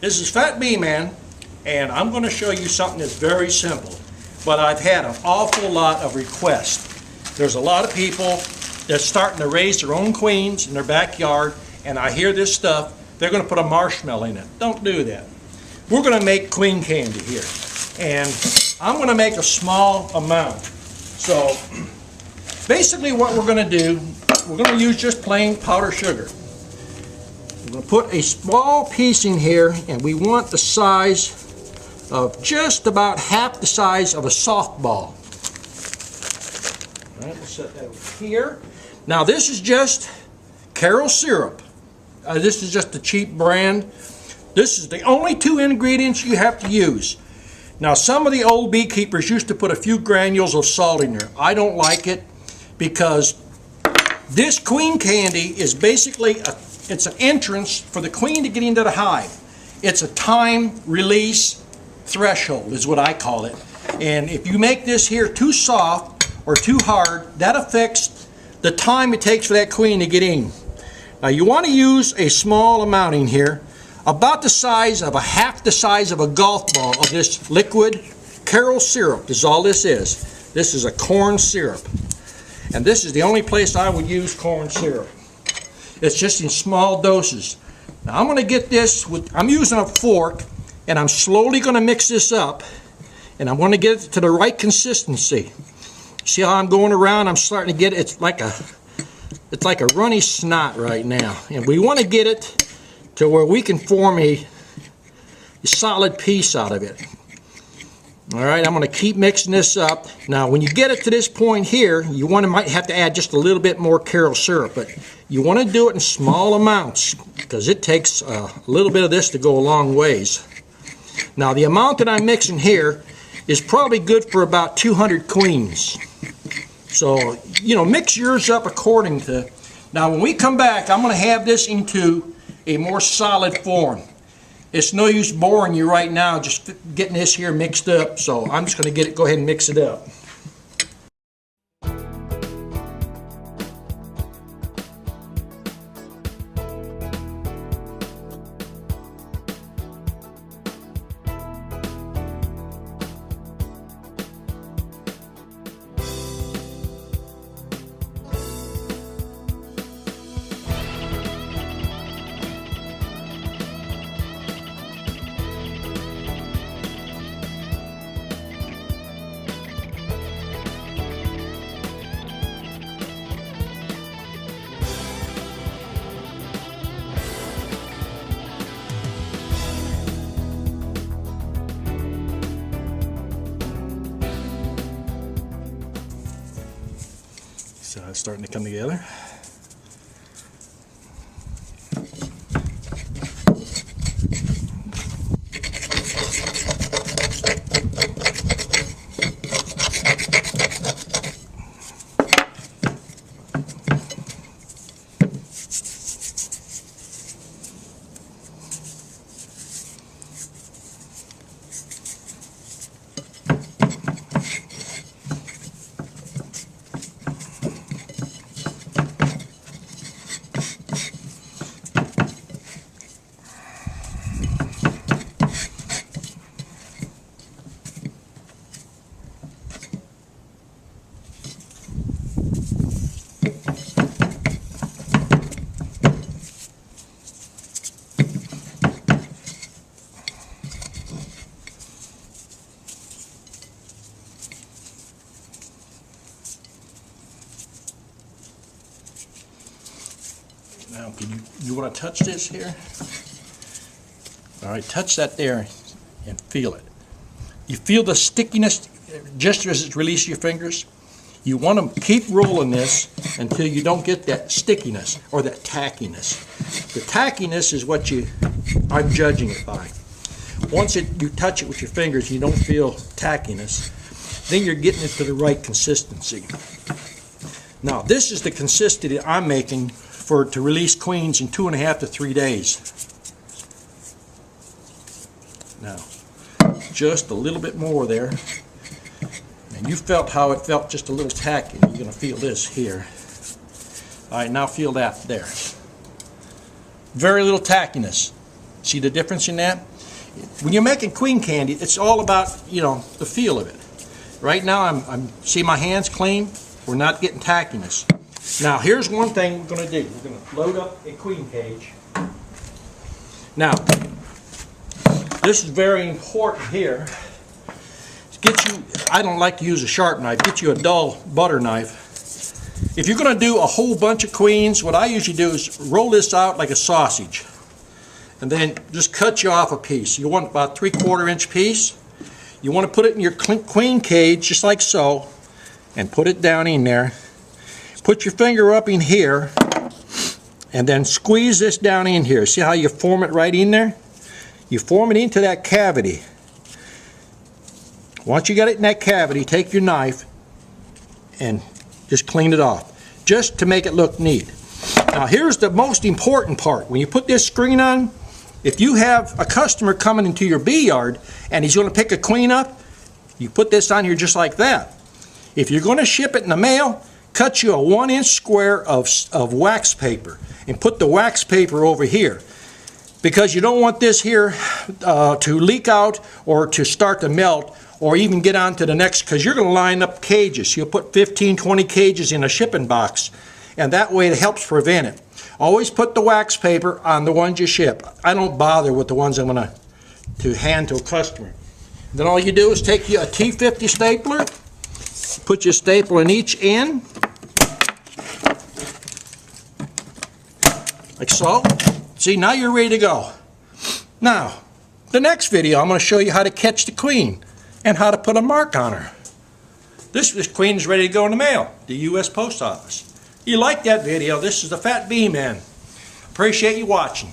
This is FatBeeMan, and I'm going to show you something that's very simple, but I've had an awful lot of requests. There's a lot of people that's starting to raise their own queens in their backyard, and I hear this stuff, they're going to put a marshmallow in it. Don't do that. We're going to make queen candy here, and I'm going to make a small amount. So basically what we're going to do, we're going to use just plain powdered sugar. I'm going to put a small piece in here, and we want the size of just about half the size of a softball. All right, we'll set that over here. Now this is just Carol syrup. This is just a cheap brand. This is the only two ingredients you have to use. Now some of the old beekeepers used to put a few granules of salt in there. I don't like it because this queen candy is basically it's an entrance for the queen to get into the hive. It's a time release threshold is what I call it. And if you make this here too soft or too hard, that affects the time it takes for that queen to get in. Now you want to use a small amount in here, about the size of half the size of a golf ball of this liquid Carol syrup is all this is. This is a corn syrup. And this is the only place I would use corn syrup. It's just in small doses. Now I'm going to get this with, I'm using a fork, and I'm slowly going to mix this up, and I'm going to get it to the right consistency. See how I'm going around? I'm starting to get it. It's like a runny snot right now, and we want to get it to where we can form a solid piece out of it. All right, I'm going to keep mixing this up. Now, when you get it to this point here, you might have to add just a little bit more Carol syrup, but you want to do it in small amounts because it takes a little bit of this to go a long ways. Now, the amount that I'm mixing here is probably good for about 200 queens. So, you know, mix yours up according to. Now, when we come back, I'm going to have this into a more solid form. It's no use boring you right now just getting this here mixed up, so I'm just going to go ahead and mix it up. So it's starting to come together. Now, you want to touch this here? All right, touch that there and feel it. You feel the stickiness just as it releases your fingers? You want to keep rolling this until you don't get that stickiness or that tackiness. The tackiness is what I'm judging it by. Once you touch it with your fingers, you don't feel tackiness, then you're getting it to the right consistency. Now, this is the consistency I'm making to release queens in 2.5 to 3 days. Now, just a little bit more there. And you felt how it felt just a little tacky. You're going to feel this here. All right, now feel that there. Very little tackiness. See the difference in that? When you're making queen candy, it's all about, you know, the feel of it. Right now, I'm see my hands clean. We're not getting tackiness. Now, here's one thing we're going to do. We're going to load up a queen cage. Now, this is very important here. Get you, I don't like to use a sharp knife. Get you a dull butter knife. If you're going to do a whole bunch of queens, what I usually do is roll this out like a sausage. And then just cut you off a piece. You want about 3/4 inch piece. You want to put it in your queen cage just like so. And put it down in there. Put your finger up in here. And then squeeze this down in here. See how you form it right in there? You form it into that cavity. Once you got it in that cavity, take your knife and just clean it off, just to make it look neat. Now here's the most important part. When you put this screen on, if you have a customer coming into your bee yard and he's going to pick a queen up, you put this on here just like that. If you're going to ship it in the mail, cut you a 1-inch square of wax paper and put the wax paper over here, because you don't want this here to leak out or to start to melt or even get on to the next, because you're going to line up cages. You'll put 15, 20 cages in a shipping box, and that way it helps prevent it. Always put the wax paper on the ones you ship. I don't bother with the ones I'm going to hand to a customer. Then all you do is take you a T50 stapler, put your staple in each end, like so. See, now you're ready to go. Now, the next video I'm going to show you how to catch the queen and how to put a mark on her. This queen is ready to go in the mail, the U.S. Post Office. If you like that video, this is the FatBeeMan. Appreciate you watching.